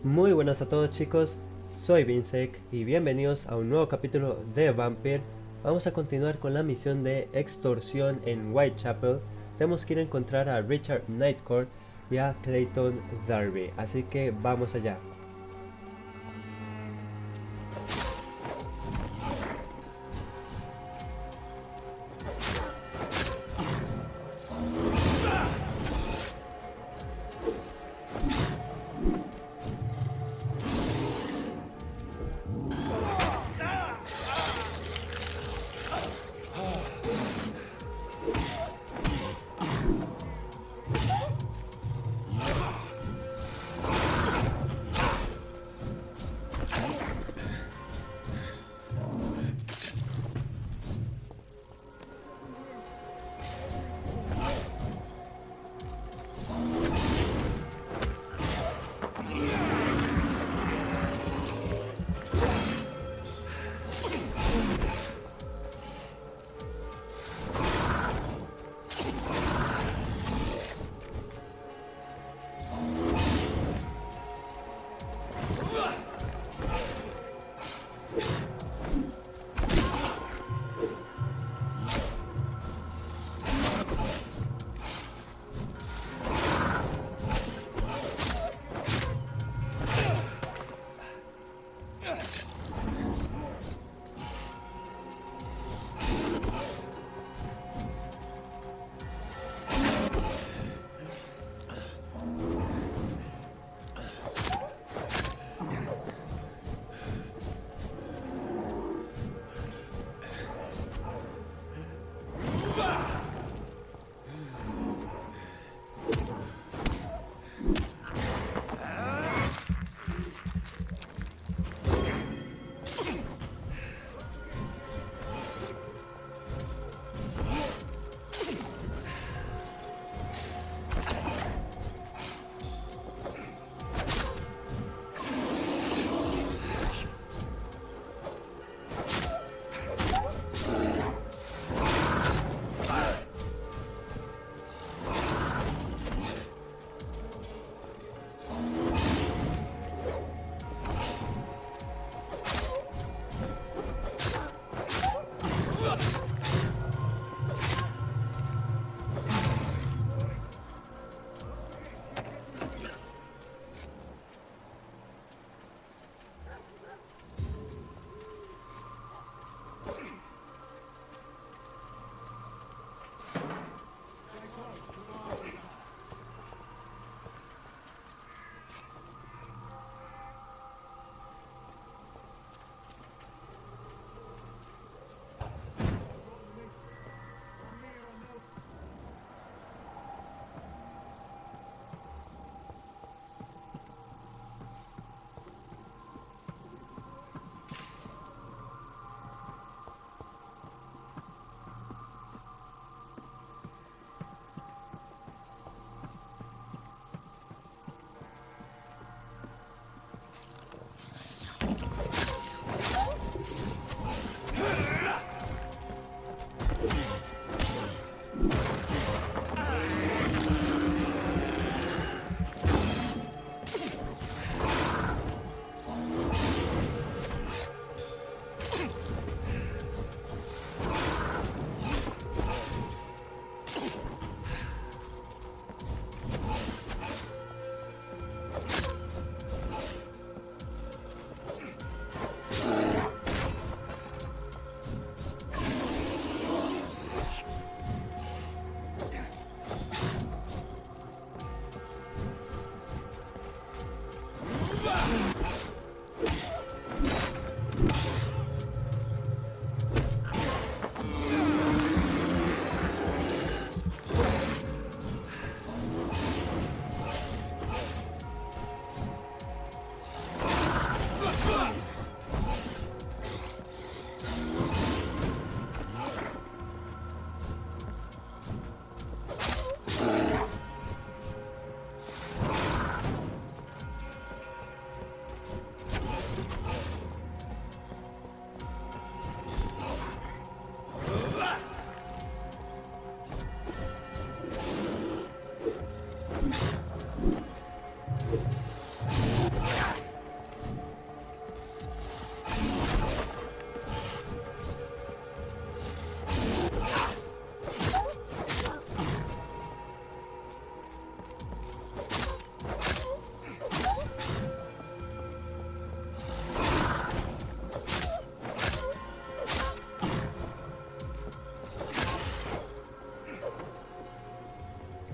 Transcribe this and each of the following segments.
Muy buenas a todos chicos, soy Vinsec y bienvenidos a un nuevo capítulo de Vampyr. Vamos a continuar con la misión de extorsión en Whitechapel. Tenemos que ir a encontrar a Richard Nightcore y a Clayton Darby, así que vamos allá.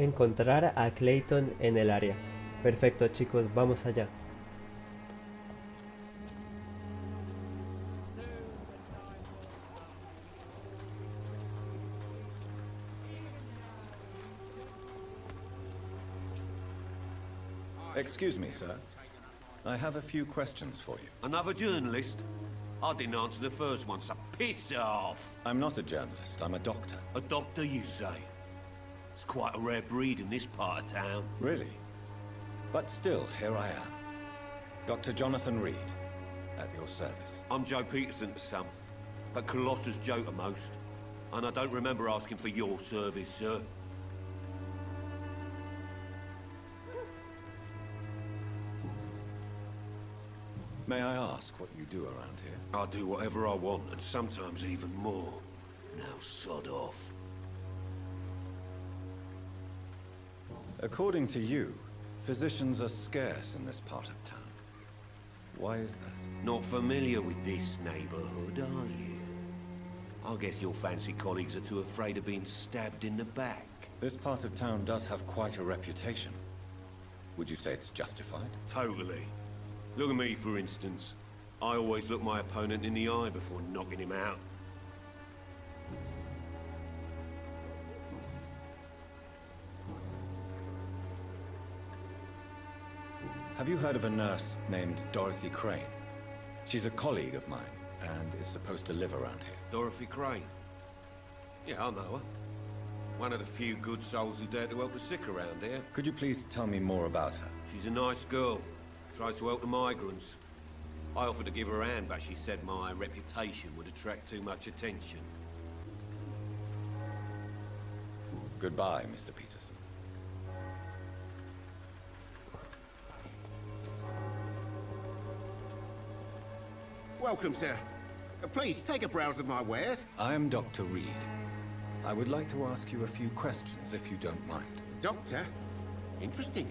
encontrar a Clayton en el área. Perfecto, chicos, vamos allá. Excuse me, sir. I have a few questions for you. Another journalist? I didn't answer the first one, so piss off! I'm not a journalist, I'm a doctor. A doctor, you say? It's quite a rare breed in this part of town. Really? But still, here I am. Dr. Jonathan Reed, at your service. I'm Joe Peterson to some, but Colossus Joe to most. And I don't remember asking for your service, sir. May I ask what you do around here? I do whatever I want, and sometimes even more. Now sod off. According to you, physicians are scarce in this part of town. Why is that? Not familiar with this neighborhood, are you? I guess your fancy colleagues are too afraid of being stabbed in the back. This part of town does have quite a reputation. Would you say it's justified? Totally. Look at me, for instance. I always look my opponent in the eye before knocking him out. Have you heard of a nurse named Dorothy Crane? She's a colleague of mine, and is supposed to live around here. Dorothy Crane? Yeah, I know her. One of the few good souls who dare to help the sick around here. Could you please tell me more about her? She's a nice girl. Tries to help the migrants. I offered to give her a hand, but she said my reputation would attract too much attention. Goodbye, Mr. Peterson. Welcome, sir. Please, take a browse of my wares. I am Dr. Reed. I would like to ask you a few questions, if you don't mind. Doctor? Interesting.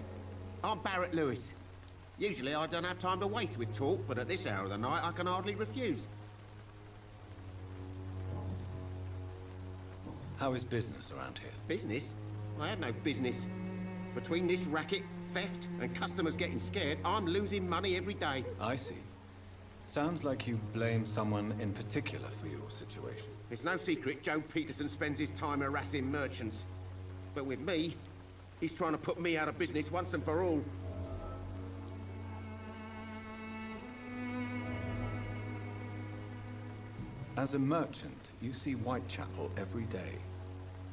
I'm Barrett Lewis. Usually I don't have time to waste with talk, but at this hour of the night I can hardly refuse. How is business around here? Business? I have no business. Between this racket, theft, and customers getting scared, I'm losing money every day. I see. Sounds like you blame someone in particular for your situation. It's no secret Joe Peterson spends his time harassing merchants. But with me, he's trying to put me out of business once and for all. As a merchant, you see Whitechapel every day.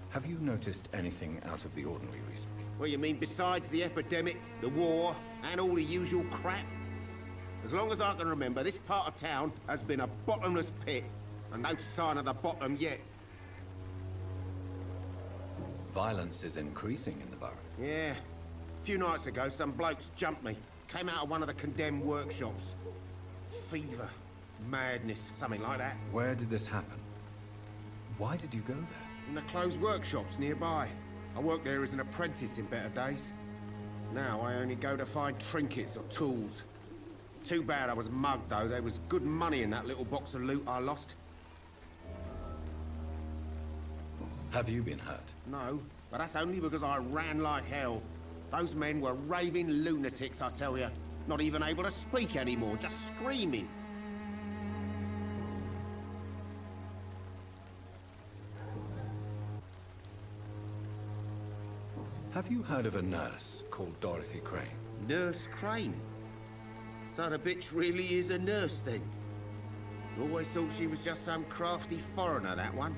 Have you noticed anything out of the ordinary recently? Well, you mean besides the epidemic, the war, and all the usual crap? As long as I can remember, this part of town has been a bottomless pit, and no sign of the bottom yet. Violence is increasing in the borough. Yeah. A few nights ago, some blokes jumped me. Came out of one of the condemned workshops. Fever. Madness. Something like that. Where did this happen? Why did you go there? In the closed workshops nearby. I worked there as an apprentice in better days. Now I only go to find trinkets or tools. Too bad I was mugged, though. There was good money in that little box of loot I lost. Have you been hurt? No, but that's only because I ran like hell. Those men were raving lunatics, I tell you. Not even able to speak anymore, just screaming. Have you heard of a nurse called Dorothy Crane? Nurse Crane? So the bitch really is a nurse, then? Always thought she was just some crafty foreigner, that one.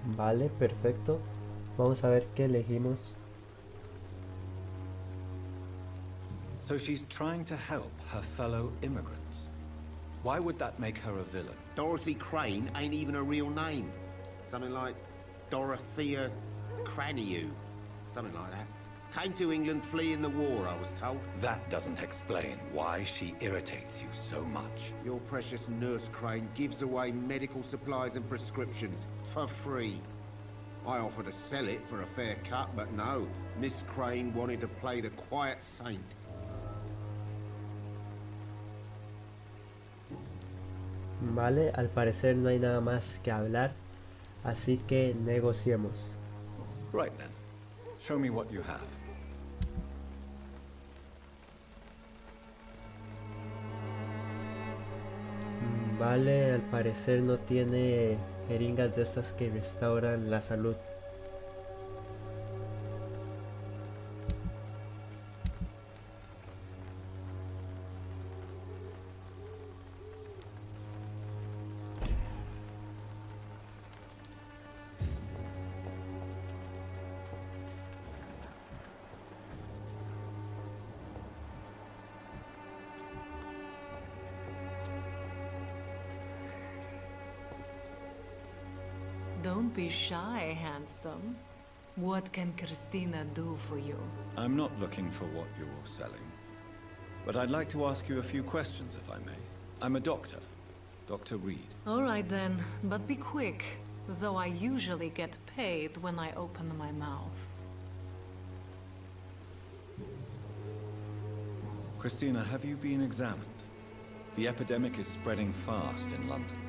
Vale, perfecto. Vamos a ver qué elegimos. So she's trying to help her fellow immigrants. Why would that make her a villain? Dorothy Crane ain't even a real name. Something like Dorothea Craniu. Something like that. Came to England fleeing the war, I was told. That doesn't explain why she irritates you so much. Your precious Nurse Crane gives away medical supplies and prescriptions for free. I offered to sell it for a fair cut, but no. Miss Crane wanted to play the quiet saint. Vale, al parecer no hay nada más que hablar, así que negociemos. Right then. Show me what you have. Vale, al parecer no tiene jeringas de estas que restauran la salud. Don't be shy, handsome. What can Christina do for you? I'm not looking for what you're selling. But I'd like to ask you a few questions, if I may. I'm a doctor. Dr. Reed. All right then, but be quick. Though I usually get paid when I open my mouth. Christina, have you been examined? The epidemic is spreading fast in London,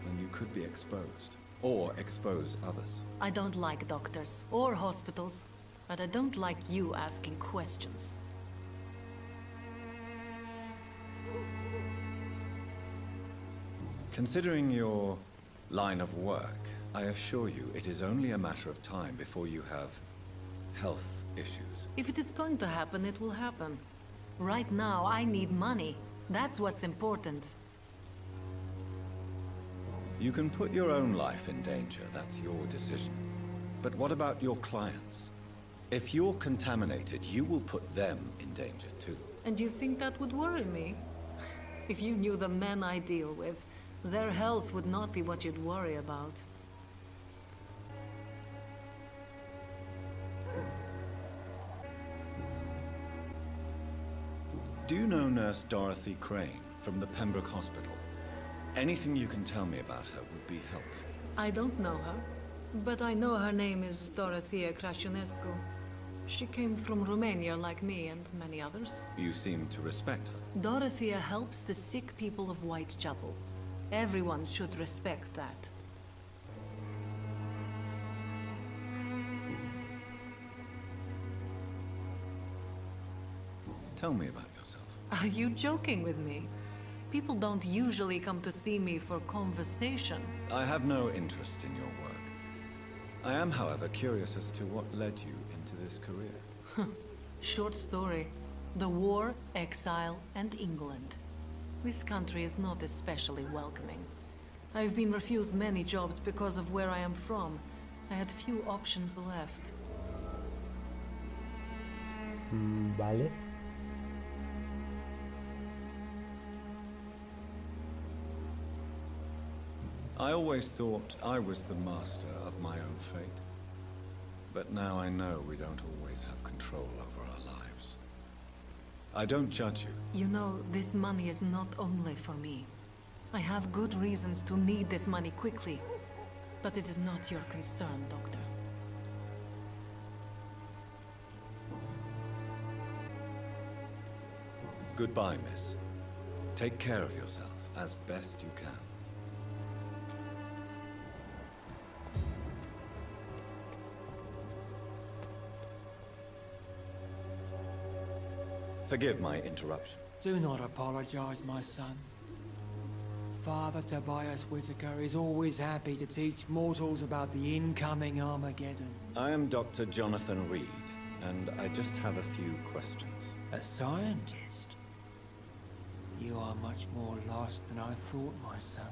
and you could be exposed. Or expose others. I don't like doctors or hospitals, but I don't like you asking questions. Considering your line of work, I assure you it is only a matter of time before you have health issues. If it is going to happen, it will happen. Right now, I need money. That's what's important. You can put your own life in danger, that's your decision. But what about your clients? If you're contaminated, you will put them in danger too. And you think that would worry me? If you knew the men I deal with, their health would not be what you'd worry about. Do you know Nurse Dorothy Crane from the Pembroke Hospital? Anything you can tell me about her would be helpful. I don't know her, but I know her name is Dorothea Crăciunescu. She came from Romania like me and many others. You seem to respect her. Dorothea helps the sick people of Whitechapel. Everyone should respect that. Tell me about yourself. Are you joking with me? People don't usually come to see me for conversation. I have no interest in your work. I am, however, curious as to what led you into this career. Short story. The war, exile, and England. This country is not especially welcoming. I've been refused many jobs because of where I am from. I had few options left. Vale. I always thought I was the master of my own fate. But now I know we don't always have control over our lives. I don't judge you. You know, this money is not only for me. I have good reasons to need this money quickly. But it is not your concern, Doctor. Goodbye, miss. Take care of yourself as best you can. Forgive my interruption. Do not apologize, my son. Father Tobias Whitaker is always happy to teach mortals about the incoming Armageddon. I am Dr. Jonathan Reed, and I just have a few questions. A scientist? You are much more lost than I thought, my son.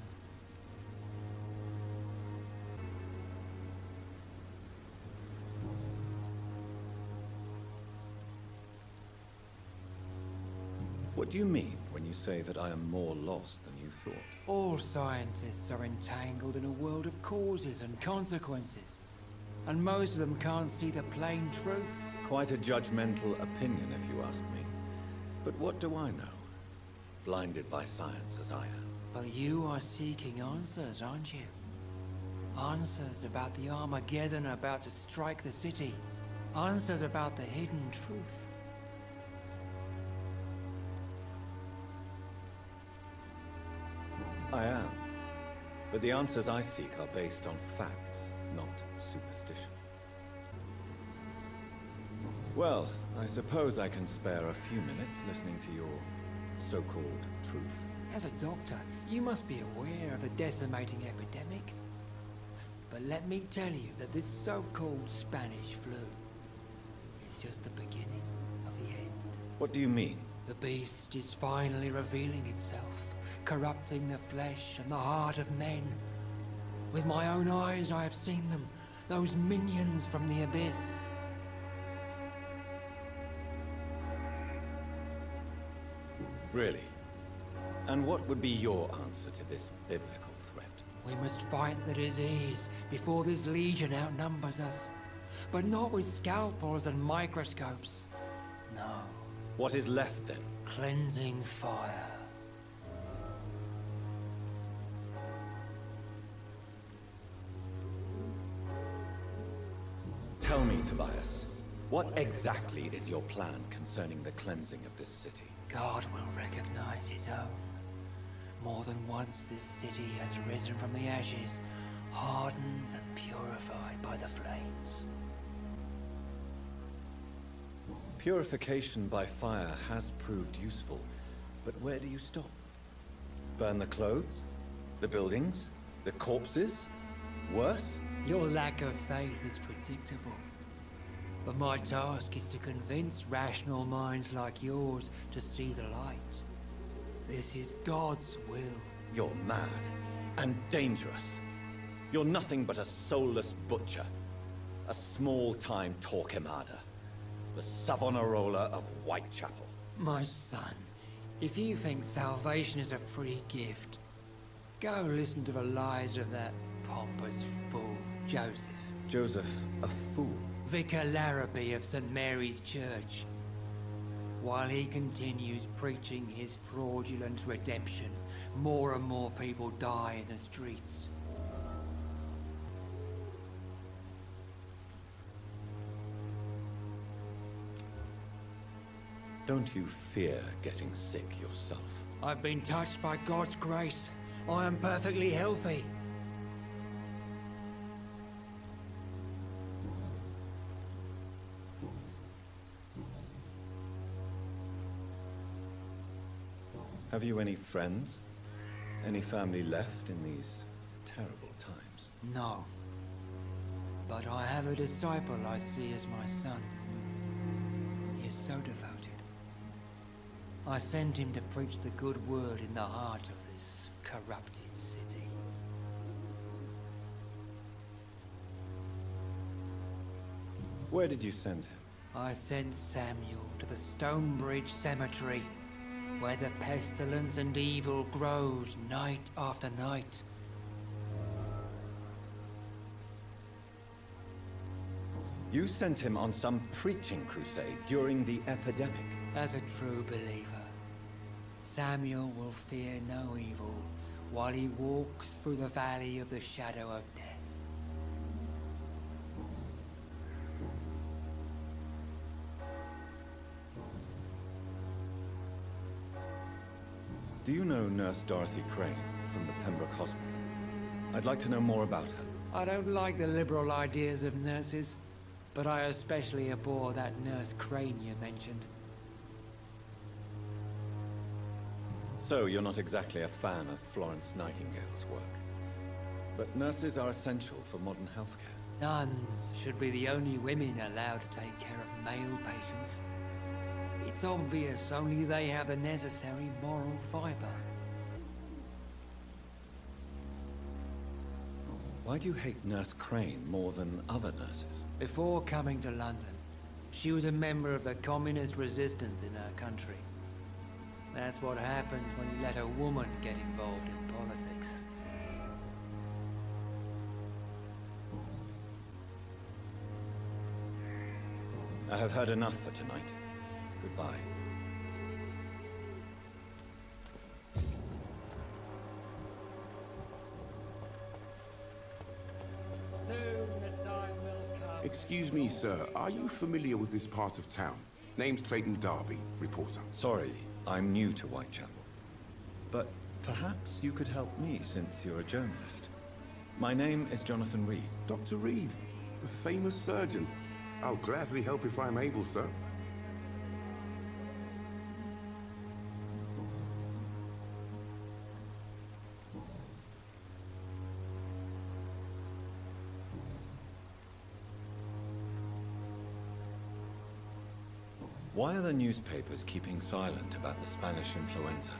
What do you mean when you say that I am more lost than you thought? All scientists are entangled in a world of causes and consequences. And most of them can't see the plain truth. Quite a judgmental opinion, if you ask me. But what do I know? Blinded by science as I am. But you are seeking answers, aren't you? Answers about the Armageddon about to strike the city. Answers about the hidden truth. I am. But the answers I seek are based on facts, not superstition. Well, I suppose I can spare a few minutes listening to your so-called truth. As a doctor, you must be aware of the decimating epidemic. But let me tell you that this so-called Spanish flu is just the beginning of the end. What do you mean? The beast is finally revealing itself, corrupting the flesh and the heart of men. With my own eyes I have seen them, those minions from the abyss. Really? And what would be your answer to this biblical threat? We must fight the disease before this legion outnumbers us. But not with scalpels and microscopes. No. What is left then? Cleansing fire. Tell me, Tobias, what exactly is your plan concerning the cleansing of this city? God will recognize his own. More than once this city has risen from the ashes, hardened and purified by the flames. Purification by fire has proved useful, but where do you stop? Burn the clothes? The buildings? The corpses? Worse? Your lack of faith is predictable. But my task is to convince rational minds like yours to see the light. This is God's will. You're mad and dangerous. You're nothing but a soulless butcher. A small-time Torquemada. The Savonarola of Whitechapel. My son, if you think salvation is a free gift, go listen to the lies of that pompous fool, Joseph. Joseph, a fool? Vicar Larrabee of St. Mary's Church. While he continues preaching his fraudulent redemption, more and more people die in the streets. Don't you fear getting sick yourself? I've been touched by God's grace. I am perfectly healthy. Have you any friends? Any family left in these terrible times? No. But I have a disciple I see as my son. He is so devoted. I sent him to preach the good word in the heart of this corrupted city. Where did you send him? I sent Samuel to the Stonebridge Cemetery, where the pestilence and evil grows night after night. You sent him on some preaching crusade during the epidemic. As a true believer, Samuel will fear no evil while he walks through the valley of the shadow of death. Do you know Nurse Dorothy Crane from the Pembroke Hospital? I'd like to know more about her. I don't like the liberal ideas of nurses, but I especially abhor that Nurse Crane you mentioned. So you're not exactly a fan of Florence Nightingale's work. But nurses are essential for modern healthcare. Nuns should be the only women allowed to take care of male patients. It's obvious only they have the necessary moral fiber. Why do you hate Nurse Crane more than other nurses? Before coming to London, she was a member of the communist resistance in her country. That's what happens when you let a woman get involved in politics. I have heard enough for tonight. Goodbye. Soon the time will come. Excuse me, sir. Are you familiar with this part of town? Name's Clayton Darby, reporter. Sorry, I'm new to Whitechapel. But perhaps you could help me since you're a journalist. My name is Jonathan Reed. Dr. Reed, the famous surgeon. I'll gladly help if I'm able, sir. Why are the newspapers keeping silent about the Spanish influenza?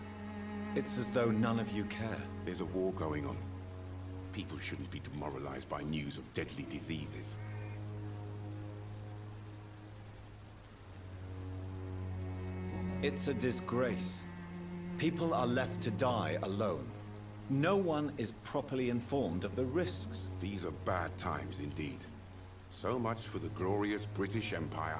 It's as though none of you care. There's a war going on. People shouldn't be demoralized by news of deadly diseases. It's a disgrace. People are left to die alone. No one is properly informed of the risks. These are bad times indeed. So much for the glorious British Empire.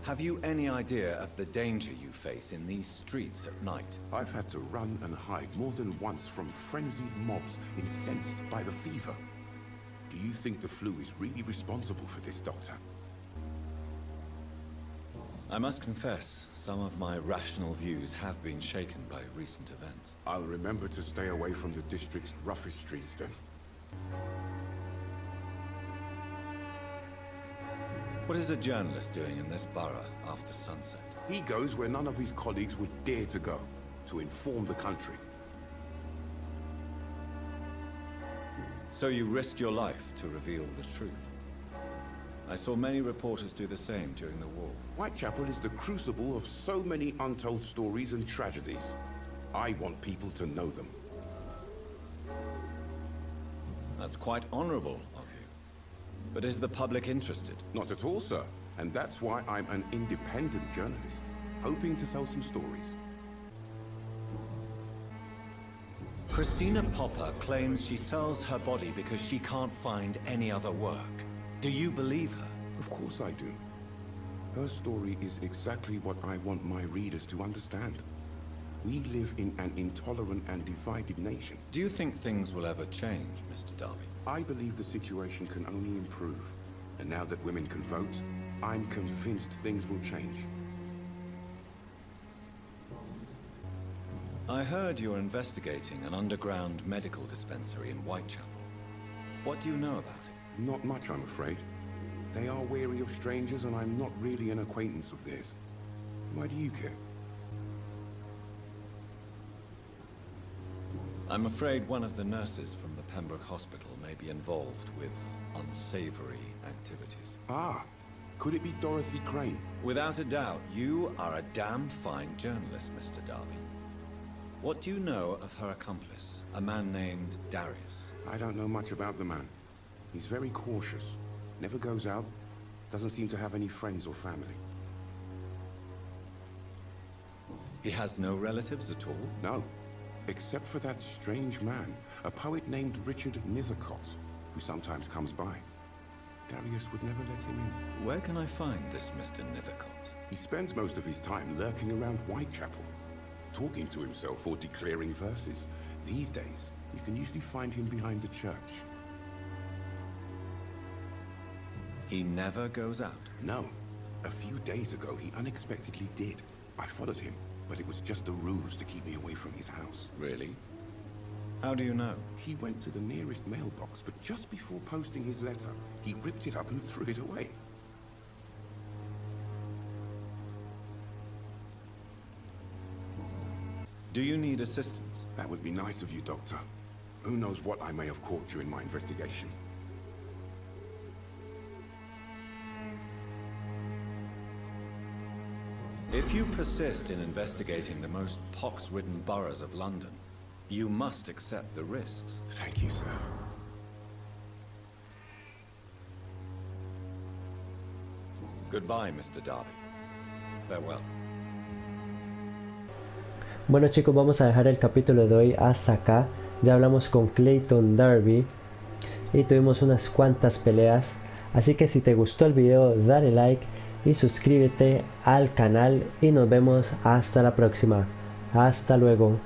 Have you any idea of the danger you face in these streets at night? I've had to run and hide more than once from frenzied mobs incensed by the fever. Do you think the flu is really responsible for this, Doctor? I must confess, some of my rational views have been shaken by recent events. I'll remember to stay away from the district's roughest streets then. What is a journalist doing in this borough after sunset? He goes where none of his colleagues would dare to go, to inform the country. So you risk your life to reveal the truth. I saw many reporters do the same during the war. Whitechapel is the crucible of so many untold stories and tragedies. I want people to know them. That's quite honorable of you. But is the public interested? Not at all, sir. And that's why I'm an independent journalist, hoping to sell some stories. Christina Popper claims she sells her body because she can't find any other work. Do you believe her? Of course I do. Her story is exactly what I want my readers to understand. We live in an intolerant and divided nation. Do you think things will ever change, Mr. Darby? I believe the situation can only improve. And now that women can vote, I'm convinced things will change. I heard you're investigating an underground medical dispensary in Whitechapel. What do you know about it? Not much, I'm afraid. They are wary of strangers, and I'm not really an acquaintance of theirs. Why do you care? I'm afraid one of the nurses from the Pembroke Hospital may be involved with unsavory activities. Ah, could it be Dorothy Crane? Without a doubt, you are a damn fine journalist, Mr. Darby. What do you know of her accomplice, a man named Darius? I don't know much about the man. He's very cautious. Never goes out. Doesn't seem to have any friends or family. He has no relatives at all? No. Except for that strange man, a poet named Richard Nethercott, who sometimes comes by. Darius would never let him in. Where can I find this Mr. Nethercott? He spends most of his time lurking around Whitechapel, talking to himself or declaring verses. These days, you can usually find him behind the church. He never goes out? No. A few days ago, he unexpectedly did. I followed him, but it was just a ruse to keep me away from his house. Really? How do you know? He went to the nearest mailbox, but just before posting his letter, he ripped it up and threw it away. Do you need assistance? That would be nice of you, Doctor. Who knows what I may have caught during my investigation. If you persist in investigating the most pox-ridden boroughs of London, you must accept the risks. Thank you, sir. Goodbye, Mr. Darby. Farewell. Bueno chicos, vamos a dejar el capítulo de hoy hasta acá. Ya hablamos con Clayton Darby y tuvimos unas cuantas peleas. Así que si te gustó el video, dale like y suscríbete al canal y nos vemos hasta la próxima. Hasta luego.